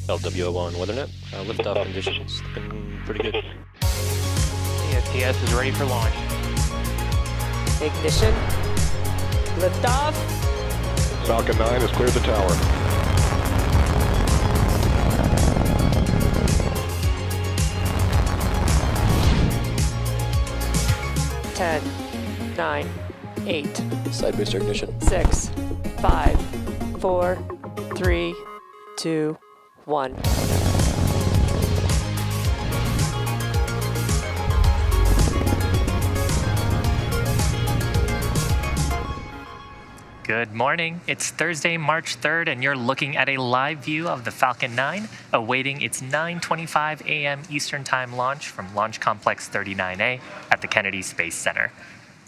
LWO1 WeatherNet. Liftoff conditions looking pretty good. TS is ready for launch. Ignition. Liftoff. Falcon 9 has cleared the tower. Ten, 9, 8, Side booster ignition. 6, 5, 4, 3, 2, 1. Good morning. It's Thursday, March 3rd, and you're looking at a live view of the Falcon 9 awaiting its 9:25 a.m. Eastern Time launch from Launch Complex 39A at the Kennedy Space Center.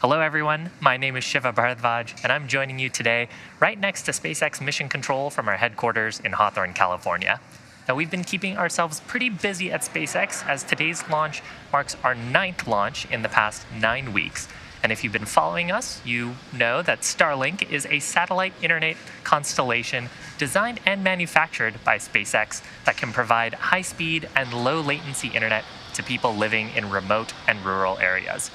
Hello everyone, my name is Shiva Bharadwaj, and I'm joining you today right next to SpaceX Mission Control from our headquarters in Hawthorne, California. Now we've been keeping ourselves pretty busy at SpaceX as today's launch marks our 9th launch in the past 9 weeks. And if you've been following us, you know that Starlink is a satellite internet constellation designed and manufactured by SpaceX that can provide high-speed and low-latency internet to people living in remote and rural areas.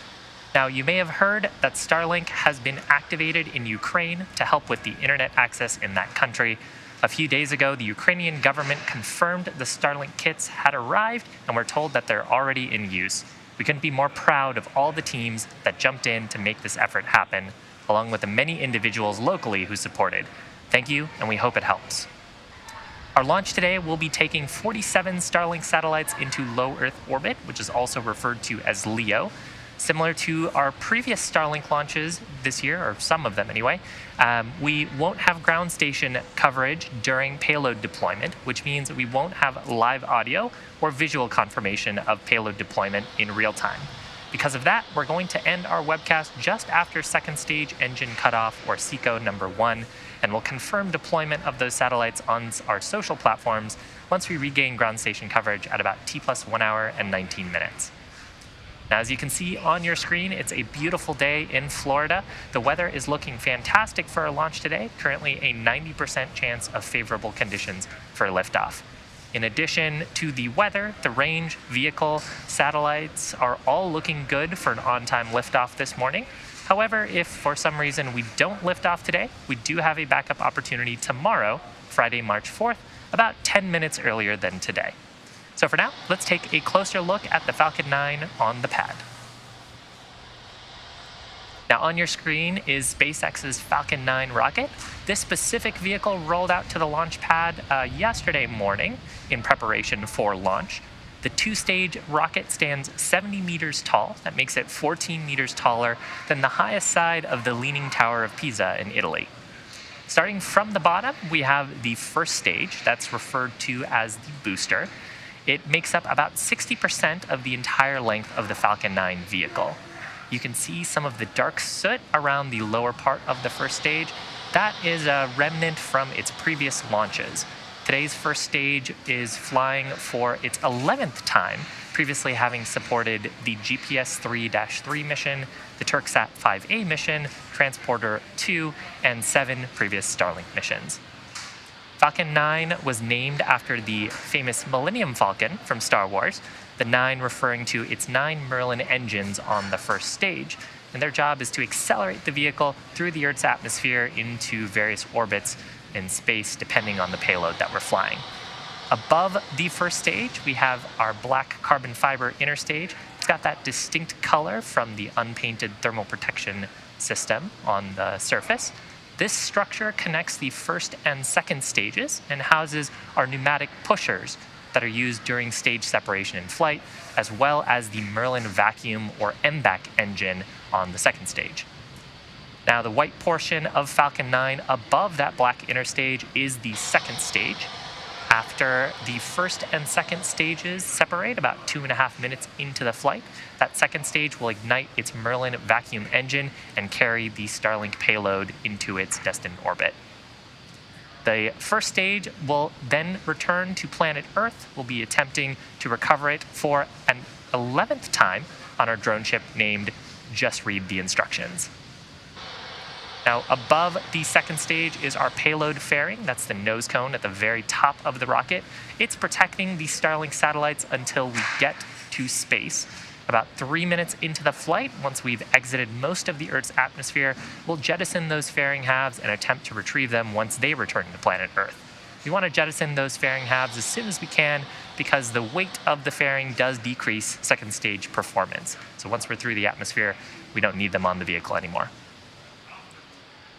Now, you may have heard that Starlink has been activated in Ukraine to help with the internet access in that country. A few days ago, the Ukrainian government confirmed the Starlink kits had arrived, and we're told that they're already in use. We couldn't be more proud of all the teams that jumped in to make this effort happen, along with the many individuals locally who supported. Thank you, and we hope it helps. Our launch today will be taking 47 Starlink satellites into low Earth orbit, which is also referred to as LEO. Similar to our previous Starlink launches this year, or some of them anyway, we won't have ground station coverage during payload deployment, which means we won't have live audio or visual confirmation of payload deployment in real time. Because of that, we're going to end our webcast just after second stage engine cutoff, or SECO number 1, and we'll confirm deployment of those satellites on our social platforms once we regain ground station coverage at about T+1 hour and 19 minutes. Now, as you can see on your screen, it's a beautiful day in Florida. The weather is looking fantastic for our launch today, currently a 90% chance of favorable conditions for liftoff. In addition to the weather, the range, vehicle, satellites are all looking good for an on-time liftoff this morning. However, if for some reason we don't lift off today, we do have a backup opportunity tomorrow, Friday, March 4th, about 10 minutes earlier than today. So for now, let's take a closer look at the Falcon 9 on the pad. Now on your screen is SpaceX's Falcon 9 rocket. This specific vehicle rolled out to the launch pad yesterday morning in preparation for launch. The 2-stage rocket stands 70 meters tall. That makes it 14 meters taller than the highest side of the Leaning Tower of Pisa in Italy. Starting from the bottom, we have the first stage, that's referred to as the booster. It makes up about 60% of the entire length of the Falcon 9 vehicle. You can see some of the dark soot around the lower part of the first stage. That is a remnant from its previous launches. Today's first stage is flying for its 11th time, previously having supported the GPS 3-3 mission, the Turksat 5A mission, Transporter 2, and 7 previous Starlink missions. Falcon 9 was named after the famous Millennium Falcon from Star Wars, the 9 referring to its 9 Merlin engines on the first stage, and their job is to accelerate the vehicle through the Earth's atmosphere into various orbits in space depending on the payload that we're flying. Above the first stage, we have our black carbon fiber inner stage. It's got that distinct color from the unpainted thermal protection system on the surface. This structure connects the first and second stages and houses our pneumatic pushers that are used during stage separation in flight, as well as the Merlin vacuum or MVAC engine on the second stage. Now, the white portion of Falcon 9 above that black inner stage is the second stage. After the first and second stages separate about 2.5 minutes into the flight, that second stage will ignite its Merlin vacuum engine and carry the Starlink payload into its destined orbit. The first stage will then return to planet Earth. We'll be attempting to recover it for an 11th time on our drone ship named Just Read the Instructions. Now, above the second stage is our payload fairing. That's the nose cone at the very top of the rocket. It's protecting the Starlink satellites until we get to space. About 3 minutes into the flight, once we've exited most of the Earth's atmosphere, we'll jettison those fairing halves and attempt to retrieve them once they return to planet Earth. We want to jettison those fairing halves as soon as we can because the weight of the fairing does decrease second stage performance. So once we're through the atmosphere, we don't need them on the vehicle anymore.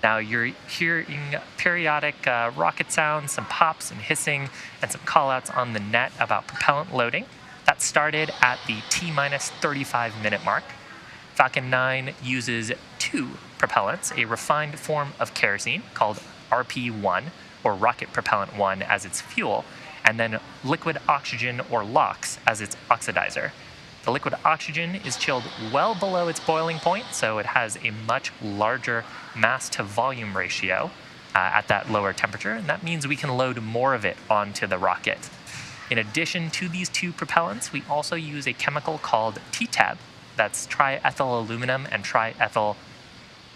Now you're hearing periodic rocket sounds, some pops and hissing, and some callouts on the net about propellant loading. That started at the T-minus 35-minute mark. Falcon 9 uses 2 propellants, a refined form of kerosene called RP-1, or Rocket Propellant 1, as its fuel, and then liquid oxygen, or LOX, as its oxidizer. The liquid oxygen is chilled well below its boiling point, so it has a much larger mass to volume ratio at that lower temperature, and that means we can load more of it onto the rocket. In addition to these two propellants, we also use a chemical called TTAB, that's triethyl aluminum and triethyl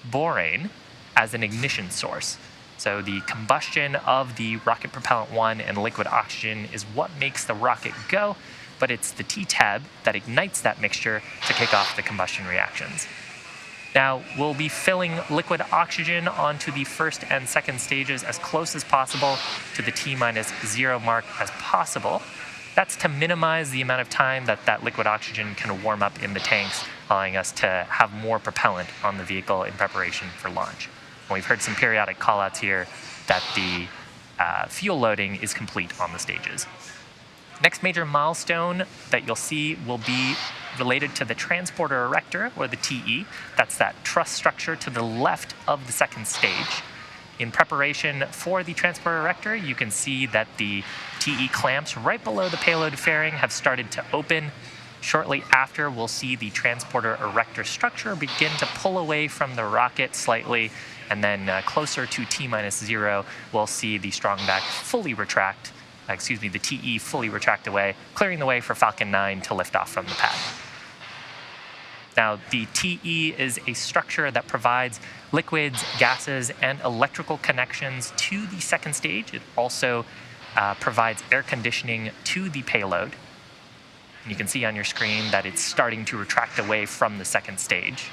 borane, as an ignition source. So the combustion of the rocket propellant 1 and liquid oxygen is what makes the rocket go, but it's the TTAB that ignites that mixture to kick off the combustion reactions. Now, we'll be filling liquid oxygen onto the first and second stages as close as possible to the T-0 mark as possible. That's to minimize the amount of time that that liquid oxygen can warm up in the tanks, allowing us to have more propellant on the vehicle in preparation for launch. And we've heard some periodic callouts here that the fuel loading is complete on the stages. Next major milestone that you'll see will be related to the transporter erector, or the TE. That's that truss structure to the left of the second stage. In preparation for the transporter erector, you can see that the TE clamps right below the payload fairing have started to open. Shortly after, we'll see the transporter erector structure begin to pull away from the rocket slightly, and then closer to T-0, we'll see the strongback fully retract, the TE fully retract away, clearing the way for Falcon 9 to lift off from the pad. Now, the TE is a structure that provides liquids, gases, and electrical connections to the second stage. It also provides air conditioning to the payload. And you can see on your screen that it's starting to retract away from the second stage.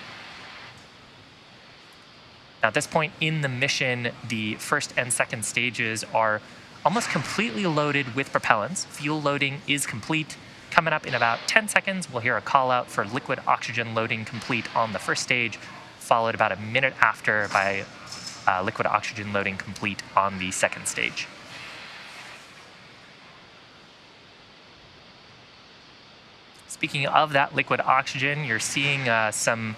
Now, at this point in the mission, the first and second stages are almost completely loaded with propellants. Fuel loading is complete. Coming up in about 10 seconds, we'll hear a call out for liquid oxygen loading complete on the first stage, followed about a minute after by liquid oxygen loading complete on the second stage. Speaking of that liquid oxygen, you're seeing some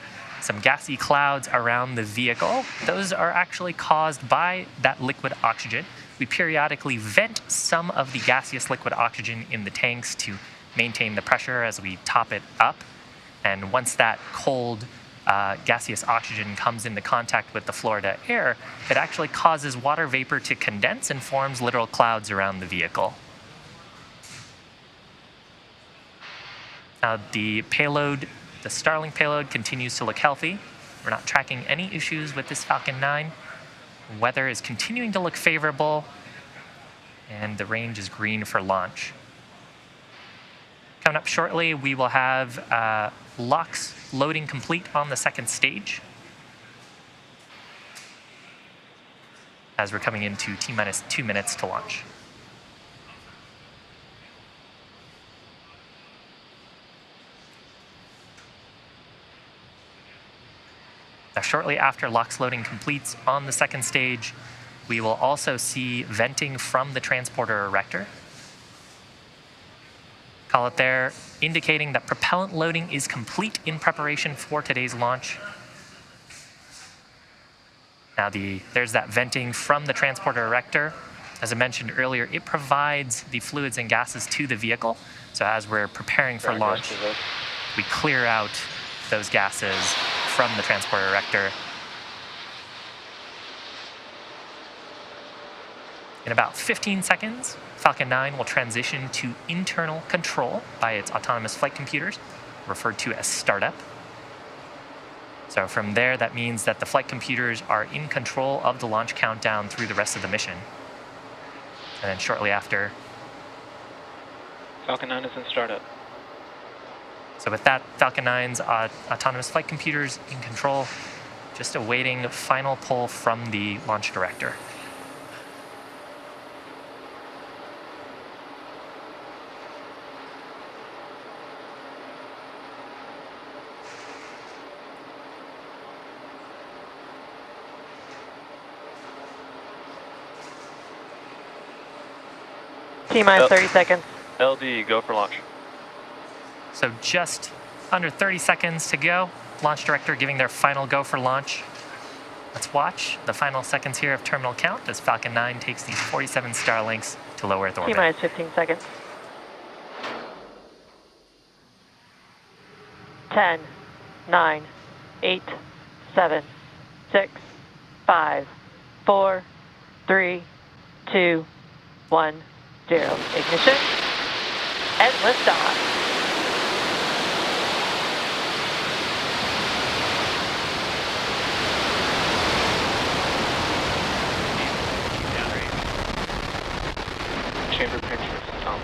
gassy clouds around the vehicle. Those are actually caused by that liquid oxygen. We periodically vent some of the gaseous liquid oxygen in the tanks to maintain the pressure as we top it up. And once that cold gaseous oxygen comes into contact with the Florida air, it actually causes water vapor to condense and forms literal clouds around the vehicle. Now, the payload, the Starlink payload, continues to look healthy. We're not tracking any issues with this Falcon 9. Weather is continuing to look favorable, and the range is green for launch. Coming up shortly, we will have LOX loading complete on the second stage, as we're coming into T-2 minutes to launch. Now, shortly after LOX loading completes on the second stage, we will also see venting from the transporter erector. Call it there, indicating that propellant loading is complete in preparation for today's launch. Now, there's that venting from the transporter erector. As I mentioned earlier, it provides the fluids and gases to the vehicle. So as we're preparing for launch, we clear out those gases from the transporter erector. In about 15 seconds, Falcon 9 will transition to internal control by its autonomous flight computers, referred to as startup. So from there, that means that the flight computers are in control of the launch countdown through the rest of the mission. And then shortly after, Falcon 9 is in startup. So with that, Falcon 9's autonomous flight computers in control, just awaiting final pull from the launch director. T-minus 30 seconds. LD, go for launch. So just under 30 seconds to go. Launch director giving their final go for launch. Let's watch the final seconds here of terminal count as Falcon 9 takes these 47 Starlinks to low Earth orbit. T-minus 15 seconds. 10, 9, 8, 7, 6, 5, 4, 3, 2, 1, 0. Ignition and liftoff. Chamber pictures, Tom.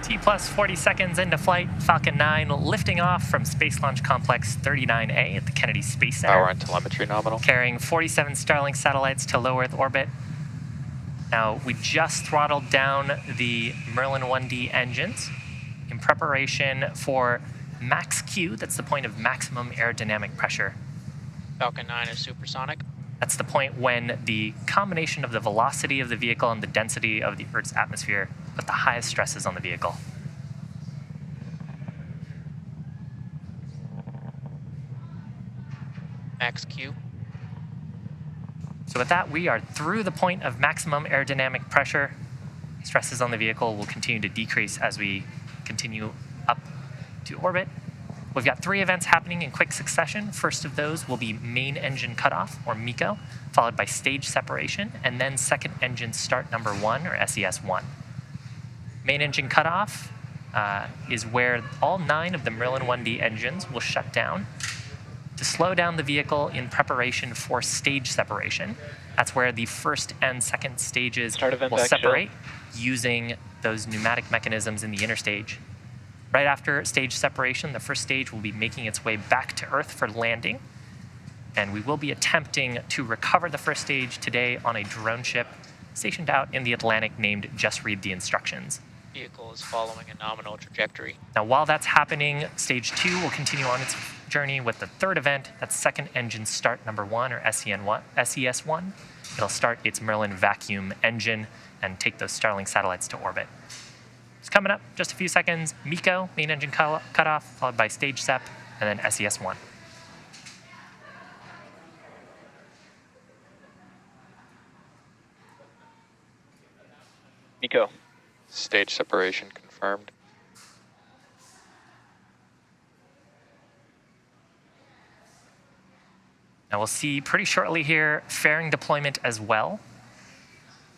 T plus 40 seconds into flight, Falcon 9 lifting off from Space Launch Complex 39A at the Kennedy Space Center. Power and telemetry nominal. Carrying 47 Starlink satellites to low Earth orbit. Now, we just throttled down the Merlin 1D engines in preparation for max Q. That's the point of maximum aerodynamic pressure. Falcon 9 is supersonic. That's the point when the combination of the velocity of the vehicle and the density of the Earth's atmosphere put the highest stresses on the vehicle. Max Q. So with that, we are through the point of maximum aerodynamic pressure. Stresses on the vehicle will continue to decrease as we continue up to orbit. We've got 3 events happening in quick succession. First of those will be main engine cutoff, or MECO, followed by stage separation, and then second engine start number 1, or SES1. Main engine cutoff is where all 9 of the Merlin 1D engines will shut down to slow down the vehicle in preparation for stage separation. That's where the first and second stages will separate using those pneumatic mechanisms in the interstage. Right after stage separation, the first stage will be making its way back to Earth for landing, and we will be attempting to recover the first stage today on a drone ship stationed out in the Atlantic named Just Read the Instructions. Vehicle is following a nominal trajectory. Now, while that's happening, stage 2 will continue on its journey with the third event. That's second engine start number 1, or SES1. It'll start its Merlin vacuum engine and take those Starlink satellites to orbit. It's coming up, just a few seconds. MECO, main engine cutoff, followed by stage SEP, and then SES1. MECO. Stage separation confirmed. Now we'll see pretty shortly here fairing deployment as well.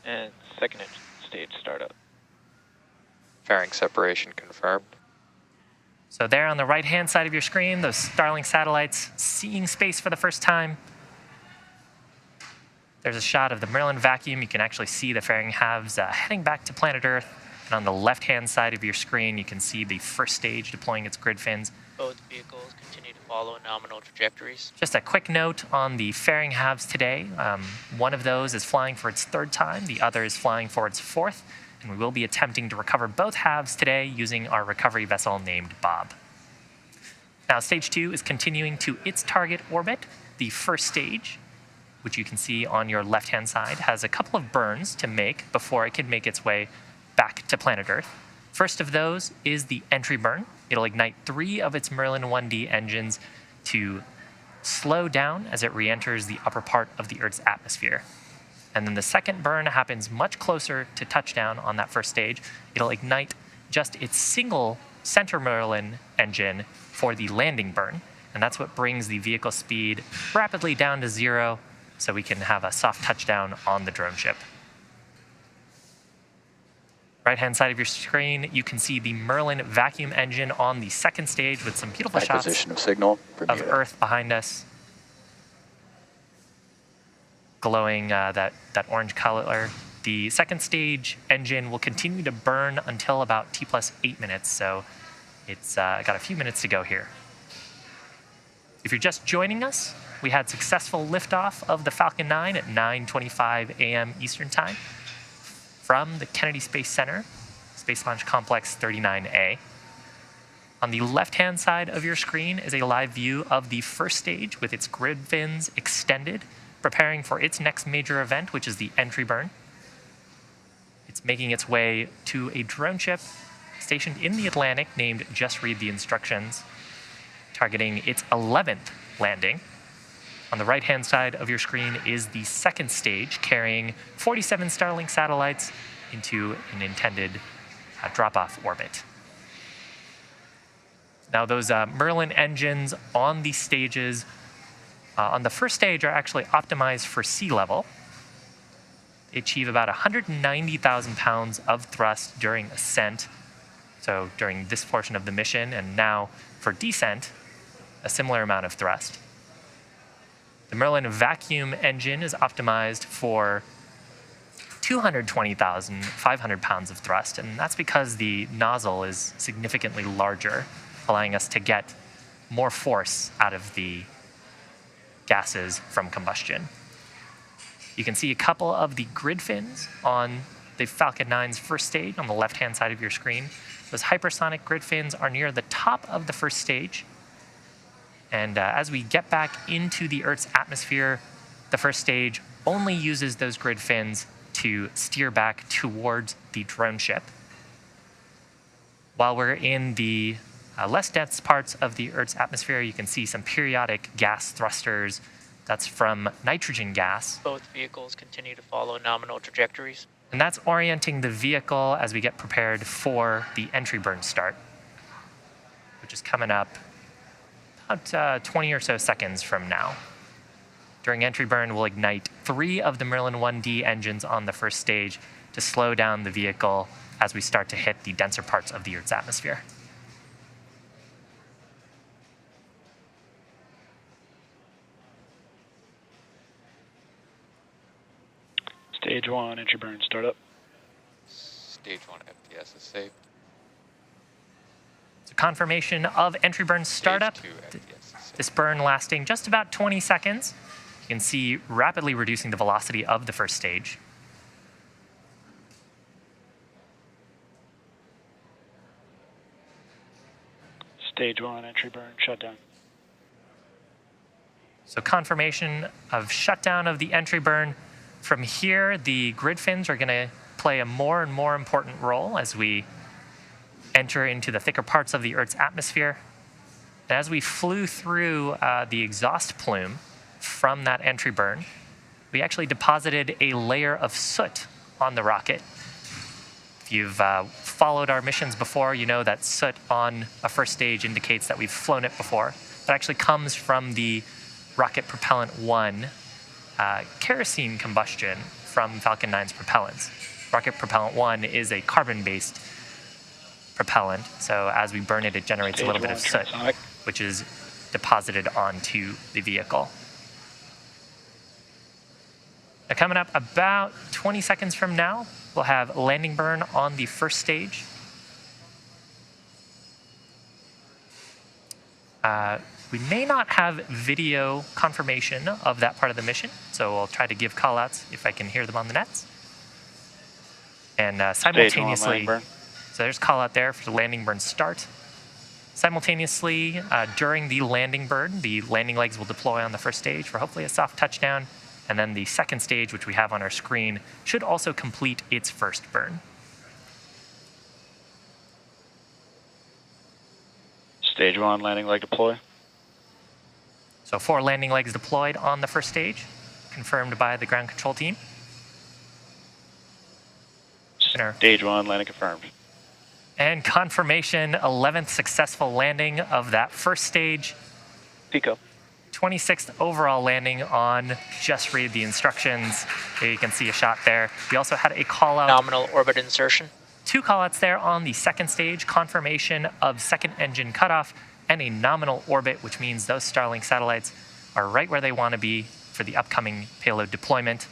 And second stage startup. Fairing separation confirmed. So there on the right-hand side of your screen, those Starlink satellites seeing space for the first time. There's a shot of the Merlin vacuum. You can actually see the fairing halves heading back to planet Earth. And on the left-hand side of your screen, you can see the first stage deploying its grid fins. Both vehicles continue to follow nominal trajectories. Just a quick note on the fairing halves today. One of those is flying for its 3rd time. The other is flying for its 4th. And we will be attempting to recover both halves today using our recovery vessel named Bob. Now, stage 2 is continuing to its target orbit. The first stage, which you can see on your left-hand side, has a couple of burns to make before it can make its way back to planet Earth. First of those is the entry burn. It'll ignite 3 of its Merlin 1D engines to slow down as it re-enters the upper part of the Earth's atmosphere. And then the second burn happens much closer to touchdown on that first stage. It'll ignite just its single center Merlin engine for the landing burn. And that's what brings the vehicle speed rapidly down to 0 so we can have a soft touchdown on the drone ship. Right-hand side of your screen, you can see the Merlin vacuum engine on the second stage with some beautiful shots Acquisition of signal. of Earth behind us. Glowing that orange color. The second stage engine will continue to burn until about T plus 8 minutes, so it's got a few minutes to go here. If you're just joining us, we had successful liftoff of the Falcon 9 at 9:25 a.m. Eastern Time from the Kennedy Space Center, Space Launch Complex 39A. On the left-hand side of your screen is a live view of the first stage with its grid fins extended preparing for its next major event, which is the entry burn. It's making its way to a drone ship stationed in the Atlantic named Just Read the Instructions, targeting its 11th landing. On the right-hand side of your screen is the second stage, carrying 47 Starlink satellites into an intended drop-off orbit. Now, those Merlin engines on the stages, on the first stage, are actually optimized for sea level. They achieve about 190,000 pounds of thrust during ascent, so during this portion of the mission, and now for descent, a similar amount of thrust. The Merlin vacuum engine is optimized for 220,500 pounds of thrust, and that's because the nozzle is significantly larger, allowing us to get more force out of the gases from combustion. You can see a couple of the grid fins on the Falcon 9's first stage on the left-hand side of your screen. Those hypersonic grid fins are near the top of the first stage. And as we get back into the Earth's atmosphere, the first stage only uses those grid fins to steer back towards the drone ship. While we're in the less dense parts of the Earth's atmosphere, you can see some periodic gas thrusters. That's from nitrogen gas. Both vehicles continue to follow nominal trajectories. And that's orienting the vehicle as we get prepared for the entry burn start, which is coming up about 20 or so seconds from now. During entry burn, we'll ignite 3 of the Merlin 1D engines on the first stage to slow down the vehicle as we start to hit the denser parts of the Earth's atmosphere. Stage 1, entry burn, startup. Stage 1 FTS is safe. So confirmation of entry burn startup. Stage 2 FTS is safe. This burn lasting just about 20 seconds. You can see rapidly reducing the velocity of the first stage. Stage 1, entry burn, shutdown. So confirmation of shutdown of the entry burn. From here, the grid fins are going to play a more and more important role as we enter into the thicker parts of the Earth's atmosphere. And as we flew through the exhaust plume from that entry burn, we actually deposited a layer of soot on the rocket. If you've followed our missions before, you know that soot on a first stage indicates that we've flown it before. That actually comes from the Rocket Propellant 1 kerosene combustion from Falcon 9's propellants. Rocket Propellant 1 is a carbon-based propellant, so as we burn it, it generates a little bit of soot, which is deposited onto the vehicle. Now, coming up about 20 seconds from now, we'll have landing burn on the first stage. We may not have video confirmation of that part of the mission, so I'll try to give callouts if I can hear them on the nets. And simultaneously, so there's callout there for the landing burn start. Simultaneously, during the landing burn, the landing legs will deploy on the first stage for hopefully a soft touchdown, and then the second stage, which we have on our screen, should also complete its first burn. Stage 1, landing leg deploy. So 4 landing legs deployed on the first stage, confirmed by the ground control team. Stage 1, landing confirmed. And confirmation, 11th successful landing of that first stage. Pico. 26th overall landing on Just Read the Instructions. There you can see a shot there. We also had a call out. Nominal orbit insertion. 2 callouts there on the second stage, confirmation of second engine cutoff, and a nominal orbit, which means those Starlink satellites are right where they want to be for the upcoming payload deployment.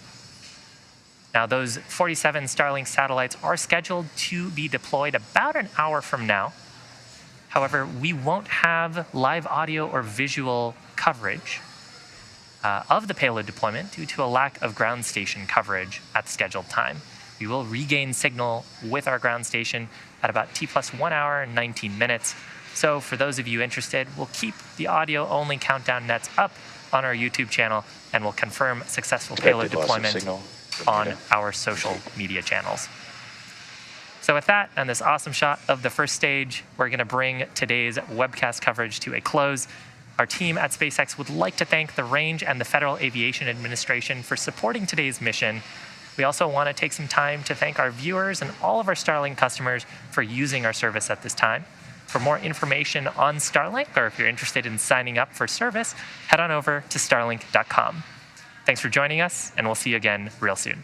Now, those 47 Starlink satellites are scheduled to be deployed about an hour from now. However, we won't have live audio or visual coverage of the payload deployment due to a lack of ground station coverage at the scheduled time. We will regain signal with our ground station at about T+1 hour and 19 minutes So for those of you interested, we'll keep the audio-only countdown nets up on our YouTube channel, and we'll confirm successful payload deployment on our social media channels. So with that and this awesome shot of the first stage, we're going to bring today's webcast coverage to a close. Our team at SpaceX would like to thank the Range and the Federal Aviation Administration for supporting today's mission. We also want to take some time to thank our viewers and all of our Starlink customers for using our service at this time. For more information on Starlink, or if you're interested in signing up for service, head on over to starlink.com. Thanks for joining us, and we'll see you again real soon.